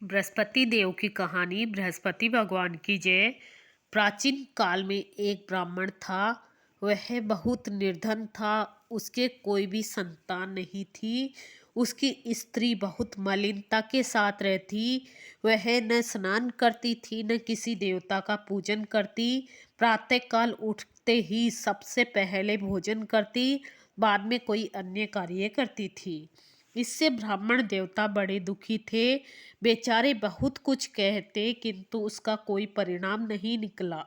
बृहस्पति देव की कहानी। बृहस्पति भगवान की जय। प्राचीन काल में एक ब्राह्मण था। वह बहुत निर्धन था। उसके कोई भी संतान नहीं थी। उसकी स्त्री बहुत मलिनता के साथ रहती। वह न स्नान करती थी न किसी देवता का पूजन करती। प्रातःकाल उठते ही सबसे पहले भोजन करती, बाद में कोई अन्य कार्य करती थी। इससे ब्राह्मण देवता बड़े दुखी थे। बेचारे बहुत कुछ कहते किंतु उसका कोई परिणाम नहीं निकला।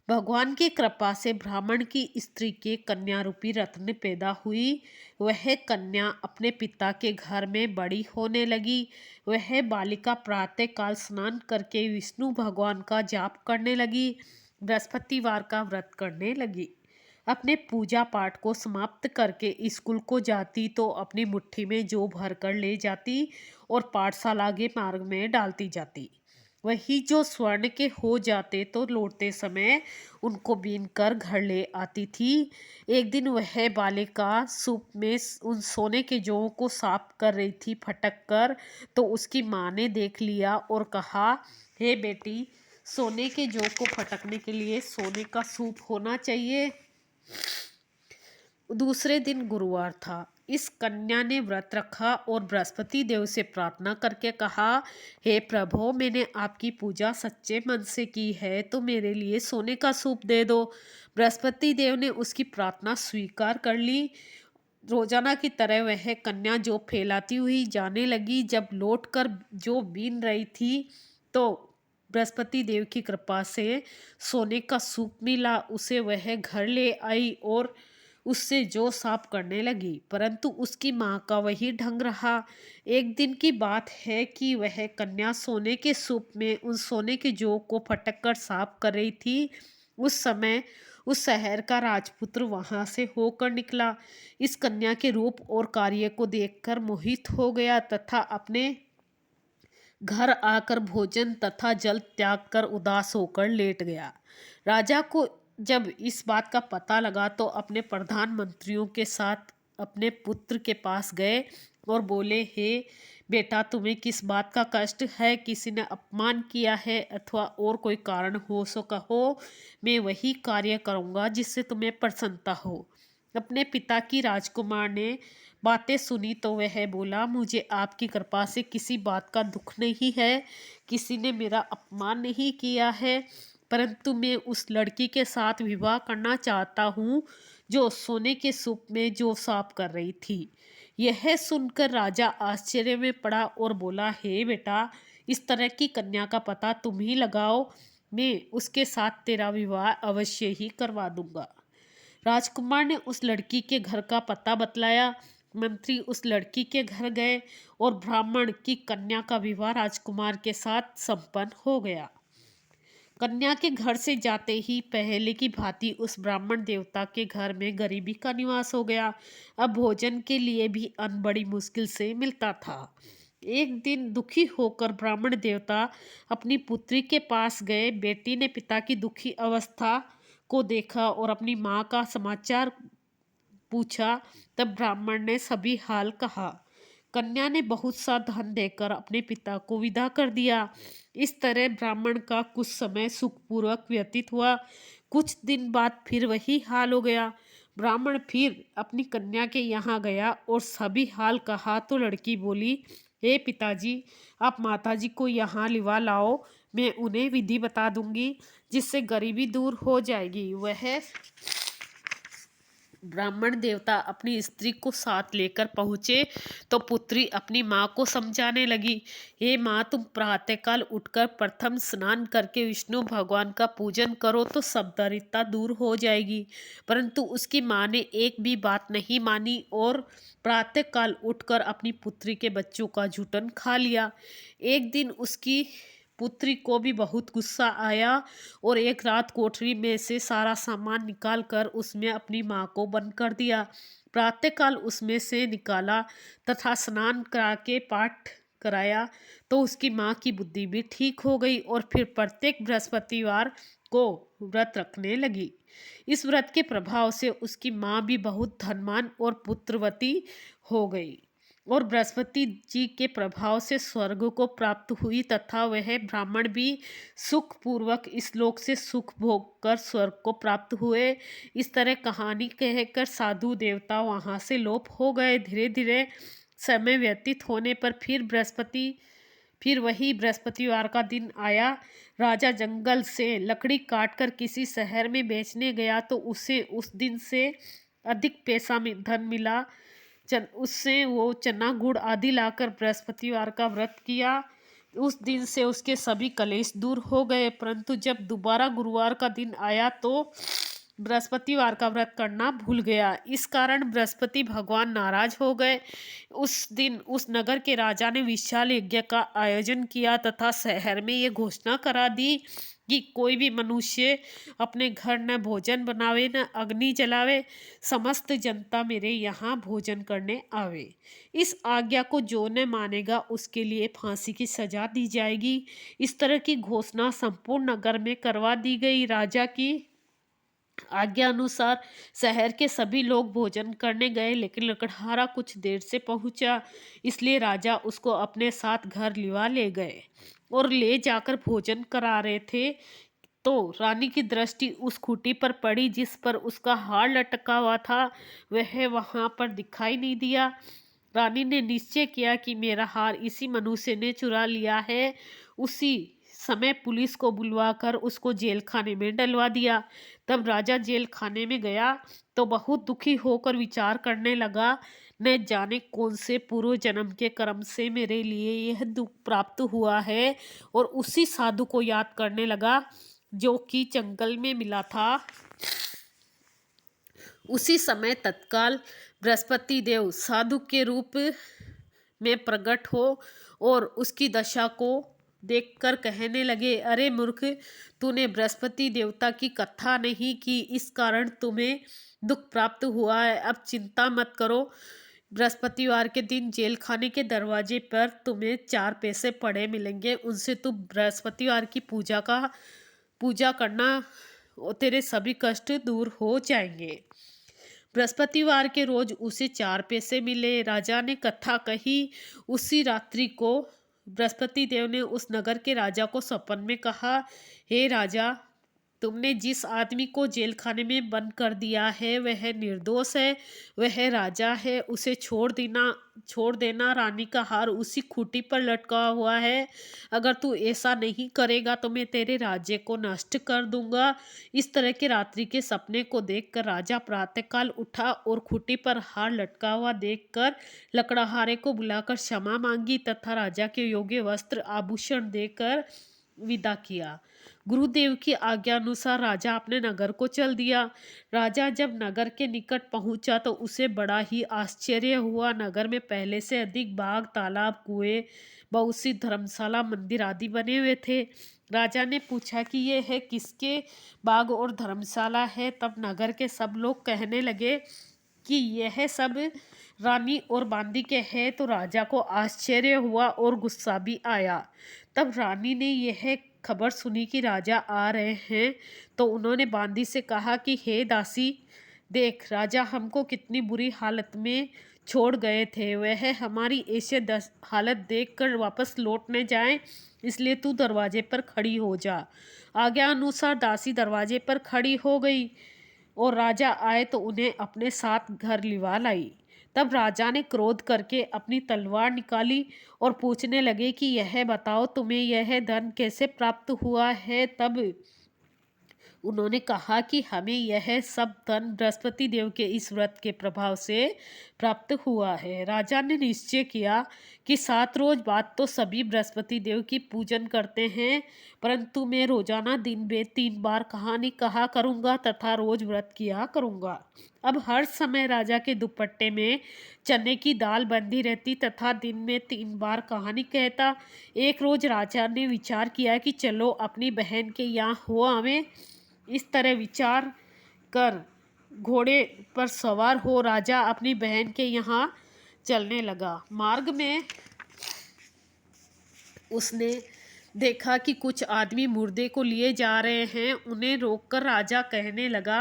भगवान की कृपा से ब्राह्मण की स्त्री के कन्या रूपी रत्न पैदा हुई। वह कन्या अपने पिता के घर में बड़ी होने लगी। वह बालिका प्रातःकाल स्नान करके विष्णु भगवान का जाप करने लगी। बृहस्पतिवार का व्रत करने लगी। अपने पूजा पाठ को समाप्त करके स्कूल को जाती तो अपनी मुट्ठी में जौ भर कर ले जाती और पाठशाला के मार्ग में डालती जाती। वही जो स्वर्ण के हो जाते तो लौटते समय उनको बीन कर घर ले आती थी। एक दिन वह बालिका सूप में उन सोने के जौं को साफ कर रही थी फटक कर, तो उसकी माँ ने देख लिया और कहा, हे बेटी, सोने के जौ को फटकने के लिए सोने का सूप होना चाहिए। दूसरे दिन गुरुवार था। इस कन्या ने व्रत रखा और बृहस्पति देव से प्रार्थना करके कहा, हे प्रभु, मैंने आपकी पूजा सच्चे मन से की है तो मेरे लिए सोने का सूप दे दो। बृहस्पति देव ने उसकी प्रार्थना स्वीकार कर ली। रोजाना की तरह वह कन्या जो फैलाती हुई जाने लगी। जब लौटकर जो बीन रही थी तो बृहस्पति देव की कृपा से सोने का सूप मिला। उसे वह घर ले आई और उससे जो साफ करने लगी, परंतु उसकी माँ का वही ढंग रहा। एक दिन की बात है कि वह कन्या सोने के सूप में उन सोने के जौ को फटक कर साफ कर रही थी। उस समय उस शहर का राजपुत्र वहां से होकर निकला। इस कन्या के रूप और कार्य को देखकर मोहित हो गया तथा अपने घर आकर भोजन तथा जल त्याग कर उदास होकर लेट गया। राजा को जब इस बात का पता लगा तो अपने प्रधानमंत्रियों के साथ अपने पुत्र के पास गए और बोले, हे बेटा, तुम्हें किस बात का कष्ट है? किसी ने अपमान किया है अथवा और कोई कारण हो सो कहो, मैं वही कार्य करूँगा जिससे तुम्हें प्रसन्नता हो। अपने पिता की राजकुमार ने बातें सुनी तो वह बोला, मुझे आपकी कृपा से किसी बात का दुख नहीं है। किसी ने मेरा अपमान नहीं किया है, परंतु मैं उस लड़की के साथ विवाह करना चाहता हूँ जो सोने के सूप में जो साफ कर रही थी। यह सुनकर राजा आश्चर्य में पड़ा और बोला, हे बेटा, इस तरह की कन्या का पता तुम ही लगाओ। मैं उसके साथ तेरा विवाह अवश्य ही करवा दूंगा। राजकुमार ने उस लड़की के घर का पता बतलाया। मंत्री उस लड़की के घर गए और ब्राह्मण की कन्या का विवाह राजकुमार के साथ संपन्न हो गया। कन्या के घर से जाते ही पहले की भांति उस ब्राह्मण देवता के घर में गरीबी का निवास हो गया। अब भोजन के लिए भी अन्न बड़ी मुश्किल से मिलता था। एक दिन दुखी होकर ब्राह्मण देवता अपनी पुत्री के पास गए। बेटी ने पिता की दुखी अवस्था को देखा और अपनी माँ का समाचार पूछा। तब ब्राह्मण ने सभी हाल कहा। कन्या ने बहुत सा धन देकर अपने पिता को विदा कर दिया। इस तरह ब्राह्मण का कुछ समय सुखपूर्वक व्यतीत हुआ। कुछ दिन बाद फिर वही हाल हो गया। ब्राह्मण फिर अपनी कन्या के यहाँ गया और सभी हाल कहा तो लड़की बोली, हे पिताजी, आप माताजी को यहाँ लिवा लाओ, मैं उन्हें विधि बता दूंगी जिससे गरीबी दूर हो जाएगी। वह ब्राह्मण देवता अपनी स्त्री को साथ लेकर पहुँचे तो पुत्री अपनी माँ को समझाने लगी, हे माँ, तुम प्रातःकाल उठकर प्रथम स्नान करके विष्णु भगवान का पूजन करो तो सब दरिद्रता दूर हो जाएगी। परंतु उसकी माँ ने एक भी बात नहीं मानी और प्रातःकाल उठकर अपनी पुत्री के बच्चों का जूठन खा लिया। एक दिन उसकी पुत्री को भी बहुत गुस्सा आया और एक रात कोठरी में से सारा सामान निकाल कर उसमें अपनी माँ को बंद कर दिया। प्रातःकाल उसमें से निकाला तथा स्नान करा के पाठ कराया तो उसकी माँ की बुद्धि भी ठीक हो गई और फिर प्रत्येक बृहस्पतिवार को व्रत रखने लगी। इस व्रत के प्रभाव से उसकी माँ भी बहुत धनवान और पुत्रवती हो गई। और बृहस्पति जी के प्रभाव से स्वर्ग को प्राप्त हुई तथा वह ब्राह्मण भी सुख पूर्वक इस लोक से सुख भोग कर स्वर्ग को प्राप्त हुए। इस तरह कहानी कहकर साधु देवता वहां से लोप हो गए। धीरे धीरे समय व्यतीत होने पर फिर वही बृहस्पतिवार का दिन आया। राजा जंगल से लकड़ी काटकर किसी शहर में बेचने गया तो उसे उस दिन से अधिक पैसा धन मिला। उससे वो चना गुड़ आदि लाकर बृहस्पतिवार का व्रत किया। उस दिन से उसके सभी कलेश दूर हो गए। परंतु जब दोबारा गुरुवार का दिन आया तो बृहस्पतिवार का व्रत करना भूल गया। इस कारण बृहस्पति भगवान नाराज हो गए। उस दिन उस नगर के राजा ने विशाल यज्ञ का आयोजन किया तथा शहर में ये घोषणा करा दी कि कोई भी मनुष्य अपने घर न भोजन बनावे न अग्नि जलावे, समस्त जनता मेरे यहाँ भोजन करने आवे। इस आज्ञा को जो न मानेगा उसके लिए फांसी की सजा दी जाएगी। इस तरह की घोषणा संपूर्ण नगर में करवा दी गई। राजा की आज्ञा अनुसार शहर के सभी लोग भोजन करने गए, लेकिन लकड़हारा कुछ देर से पहुंचा, इसलिए राजा उसको अपने साथ घर लिवा ले गए और ले जाकर भोजन करा रहे थे तो रानी की दृष्टि उस खूंटी पर पड़ी जिस पर उसका हार लटका हुआ था। वह वहां पर दिखाई नहीं दिया। रानी ने निश्चय किया कि मेरा हार इसी मनुष्य ने चुरा लिया है। उसी समय पुलिस को बुलवाकर उसको जेल खाने में डलवा दिया। तब राजा जेल खाने में गया तो बहुत दुखी होकर विचार करने लगा, न जाने कौन से पूर्व जन्म के कर्म से मेरे लिए यह दुख प्राप्त हुआ है। और उसी साधु को याद करने लगा जो कि जंगल में मिला था। उसी समय तत्काल बृहस्पति देव साधु के रूप में प्रकट हो और उसकी दशा को देखकर कहने लगे, अरे मूर्ख, तूने बृहस्पति देवता की कथा नहीं की, इस कारण तुम्हें दुख प्राप्त हुआ है। अब चिंता मत करो, बृहस्पतिवार के दिन जेल खाने के दरवाजे पर तुम्हें 4 पैसे पड़े मिलेंगे। उनसे तुम बृहस्पतिवार की पूजा करना और तेरे सभी कष्ट दूर हो जाएंगे। बृहस्पतिवार के रोज उसे 4 पैसे मिले। राजा ने कथा कही। उसी रात्रि को बृहस्पति देव ने उस नगर के राजा को सपन में कहा, हे राजा, तुमने जिस आदमी को जेल खाने में बंद कर दिया है वह निर्दोष है, वह राजा है, उसे छोड़ देना। रानी का हार उसी खूंटी पर लटका हुआ है। अगर तू ऐसा नहीं करेगा तो मैं तेरे राज्य को नष्ट कर दूंगा। इस तरह के रात्रि के सपने को देखकर राजा प्रातःकाल उठा और खूंटी पर हार लटका हुआ देखकर लकड़हारे को बुलाकर क्षमा मांगी तथा राजा के योग्य वस्त्र आभूषण देकर विदा किया। गुरुदेव की आज्ञा अनुसार राजा अपने नगर को चल दिया। राजा जब नगर के निकट पहुंचा तो उसे बड़ा ही आश्चर्य हुआ। नगर में पहले से अधिक बाग, तालाब, कुएं, बहुत सी धर्मशाला, मंदिर आदि बने हुए थे। राजा ने पूछा कि ये है किसके बाग और धर्मशाला है। तब नगर के सब लोग कहने लगे कि यह सब रानी और बांदी के हैं। तो राजा को आश्चर्य हुआ और गुस्सा भी आया। तब रानी ने यह खबर सुनी कि राजा आ रहे हैं तो उन्होंने बांदी से कहा कि हे दासी, देख, राजा हमको कितनी बुरी हालत में छोड़ गए थे। वह हमारी ऐसे हालत देखकर वापस लौट न जाए, इसलिए तू दरवाजे पर खड़ी हो जा। आज्ञा अनुसार दासी दरवाजे पर खड़ी हो गई और राजा आए तो उन्हें अपने साथ घर लिवा लाई। तब राजा ने क्रोध करके अपनी तलवार निकाली और पूछने लगे कि यह बताओ, तुम्हें यह धन कैसे प्राप्त हुआ है। तब उन्होंने कहा कि हमें यह सब धन बृहस्पति देव के इस व्रत के प्रभाव से प्राप्त हुआ है। राजा ने निश्चय किया कि 7 रोज बाद तो सभी बृहस्पति देव की पूजन करते हैं, परंतु मैं रोजाना दिन में 3 बार कहानी कहा करूँगा तथा रोज व्रत किया करूँगा। अब हर समय राजा के दुपट्टे में चने की दाल बंधी रहती तथा दिन में 3 बार कहानी कहता। एक रोज राजा ने विचार किया कि चलो अपनी बहन के यहाँ हो आवें। इस तरह विचार कर घोड़े पर सवार हो राजा अपनी बहन के यहाँ चलने लगा। मार्ग में उसने देखा कि कुछ आदमी मुर्दे को लिए जा रहे हैं। उन्हें रोककर राजा कहने लगा,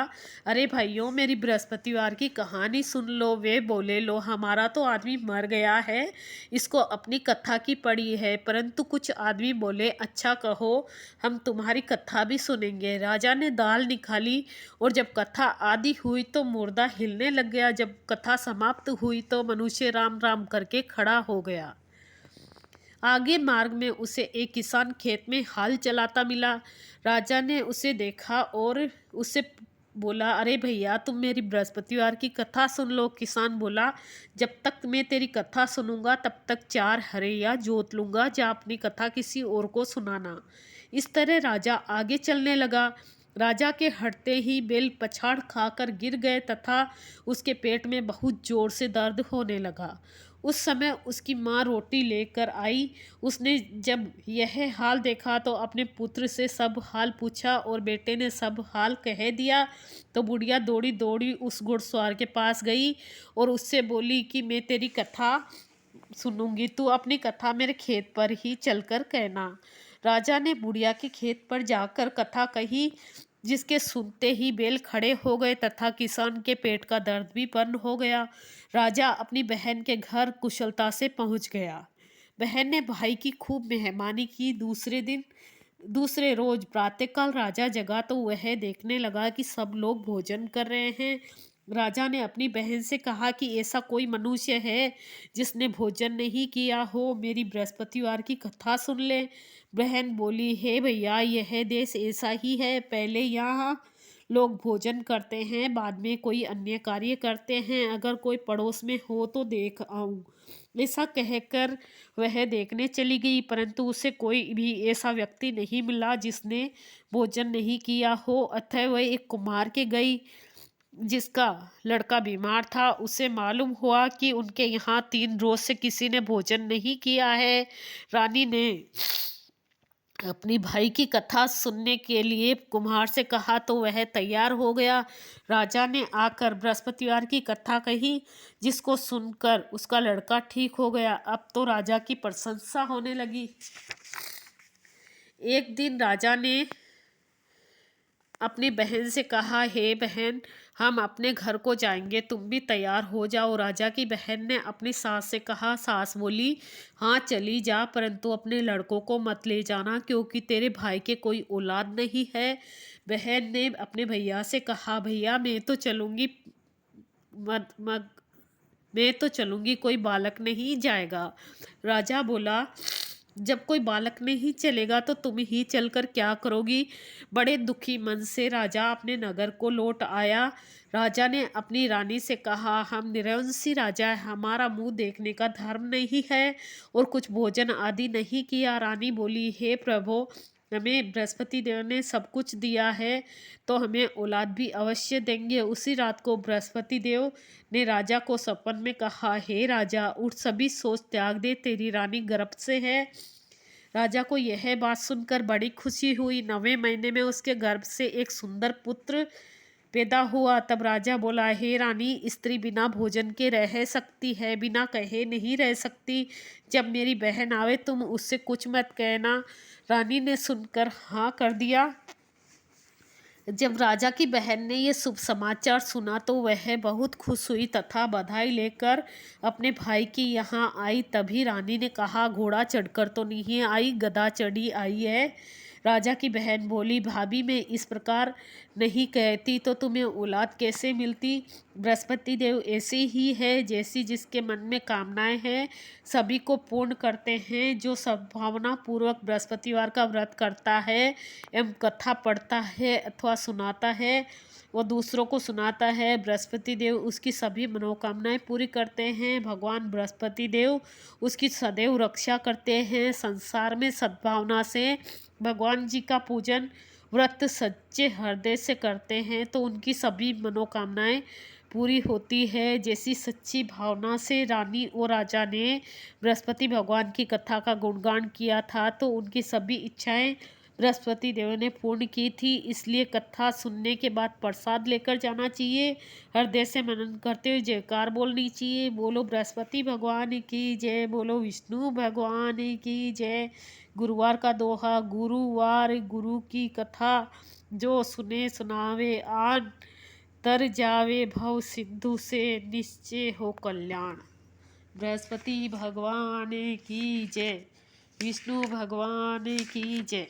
अरे भाइयों, मेरी बृहस्पतिवार की कहानी सुन लो। वे बोले, लो, हमारा तो आदमी मर गया है, इसको अपनी कथा की पड़ी है। परंतु कुछ आदमी बोले, अच्छा कहो, हम तुम्हारी कथा भी सुनेंगे। राजा ने दाल निकाली और जब कथा आदि हुई तो मुर्दा हिलने लग गया। जब कथा समाप्त हुई तो मनुष्य राम राम करके खड़ा हो गया। आगे मार्ग में उसे एक किसान खेत में हल चलाता मिला। राजा ने उसे देखा और उससे बोला, अरे भैया, तुम मेरी बृहस्पतिवार की कथा सुन लो। किसान बोला, जब तक मैं तेरी कथा सुनूंगा तब तक 4 हरैया जोत लूंगा। जा अपनी कथा किसी और को सुनाना। इस तरह राजा आगे चलने लगा। राजा के हटते ही बैल पछाड़ खाकर गिर गए तथा उसके पेट में बहुत जोर से दर्द होने लगा। उस समय उसकी माँ रोटी लेकर आई। उसने जब यह हाल देखा तो अपने पुत्र से सब हाल पूछा और बेटे ने सब हाल कह दिया। तो बुढ़िया दौड़ी दौड़ी उस घुड़सवार के पास गई और उससे बोली कि मैं तेरी कथा सुनूंगी, तू अपनी कथा मेरे खेत पर ही चलकर कहना। राजा ने बुढ़िया के खेत पर जाकर कथा कही, जिसके सुनते ही बैल खड़े हो गए तथा किसान के पेट का दर्द भी बंद हो गया। राजा अपनी बहन के घर कुशलता से पहुंच गया। बहन ने भाई की खूब मेहमानी की। दूसरे रोज प्रातःकाल राजा जगा तो वह देखने लगा कि सब लोग भोजन कर रहे हैं। राजा ने अपनी बहन से कहा कि ऐसा कोई मनुष्य है जिसने भोजन नहीं किया हो, मेरी बृहस्पतिवार की कथा सुन ले। बहन बोली, हे भैया, यह देश ऐसा ही है। पहले यहाँ लोग भोजन करते हैं, बाद में कोई अन्य कार्य करते हैं। अगर कोई पड़ोस में हो तो देख आऊं। ऐसा कहकर वह देखने चली गई, परंतु उसे कोई भी ऐसा व्यक्ति नहीं मिला जिसने भोजन नहीं किया हो। अतः वह एक कुम्हार के गई जिसका लड़का बीमार था। उसे मालूम हुआ कि उनके यहाँ 3 रोज से किसी ने भोजन नहीं किया है। रानी ने अपनी भाई की कथा सुनने के लिए कुम्हार से कहा तो वह तैयार हो गया। राजा ने आकर बृहस्पतिवार की कथा कही, जिसको सुनकर उसका लड़का ठीक हो गया। अब तो राजा की प्रशंसा होने लगी। एक दिन राजा ने अपनी बहन से कहा, हे बहन, हम अपने घर को जाएंगे, तुम भी तैयार हो जाओ। राजा की बहन ने अपनी सास से कहा। सास बोली, हाँ चली जा, परंतु अपने लड़कों को मत ले जाना, क्योंकि तेरे भाई के कोई औलाद नहीं है। बहन ने अपने भैया से कहा, भैया, मैं तो चलूँगी, मत मत मैं तो चलूँगी, कोई बालक नहीं जाएगा। राजा बोला, जब कोई बालक नहीं चलेगा तो तुम ही चलकर क्या करोगी। बड़े दुखी मन से राजा अपने नगर को लौट आया। राजा ने अपनी रानी से कहा, हम निरंशी राजा है, हमारा मुंह देखने का धर्म नहीं है और कुछ भोजन आदि नहीं किया। रानी बोली, हे प्रभु, हमें बृहस्पति देव ने सब कुछ दिया है तो हमें औलाद भी अवश्य देंगे। उसी रात को बृहस्पति देव ने राजा को सपन में कहा, हे राजा, उठ, सभी सोच त्याग दे, तेरी रानी गर्भ से है। राजा को यह बात सुनकर बड़ी खुशी हुई। 9वें महीने में उसके गर्भ से एक सुंदर पुत्र पैदा हुआ। तब राजा बोला, हे रानी, स्त्री बिना भोजन के रह सकती है, बिना कहे नहीं रह सकती। जब मेरी बहन आवे तुम उससे कुछ मत कहना। रानी ने सुनकर हाँ कर दिया। जब राजा की बहन ने ये शुभ समाचार सुना तो वह बहुत खुश हुई तथा बधाई लेकर अपने भाई की यहाँ आई। तभी रानी ने कहा, घोड़ा चढ़कर तो नहीं आई, गधा चढ़ी आई है। राजा की बहन बोली, भाभी, मैं इस प्रकार नहीं कहती तो तुम्हें औलाद कैसे मिलती। बृहस्पति देव ऐसे ही है, जैसी जिसके मन में कामनाएं हैं सभी को पूर्ण करते हैं। जो सद्भावना पूर्वक बृहस्पतिवार का व्रत करता है एवं कथा पढ़ता है अथवा सुनाता है, वो दूसरों को सुनाता है, बृहस्पति देव उसकी सभी मनोकामनाएं पूरी करते हैं। भगवान बृहस्पति देव उसकी सदैव रक्षा करते हैं। संसार में सद्भावना से भगवान जी का पूजन व्रत सच्चे हृदय से करते हैं तो उनकी सभी मनोकामनाएं पूरी होती है। जैसी सच्ची भावना से रानी और राजा ने बृहस्पति भगवान की कथा का गुणगान किया था तो उनकी सभी इच्छाएं बृहस्पति देव ने पूर्ण की थी, इसलिए कथा सुनने के बाद प्रसाद लेकर जाना चाहिए। हृदय से मनन करते हुए जयकार बोलनी चाहिए। बोलो बृहस्पति भगवान की जय, बोलो विष्णु भगवान की जय। गुरुवार का दोहा। गुरुवार गुरु की कथा जो सुने सुनावे, आन तर जावे भव सिंधु से, निश्चय हो कल्याण। बृहस्पति भगवान की जय, विष्णु भगवान की जय।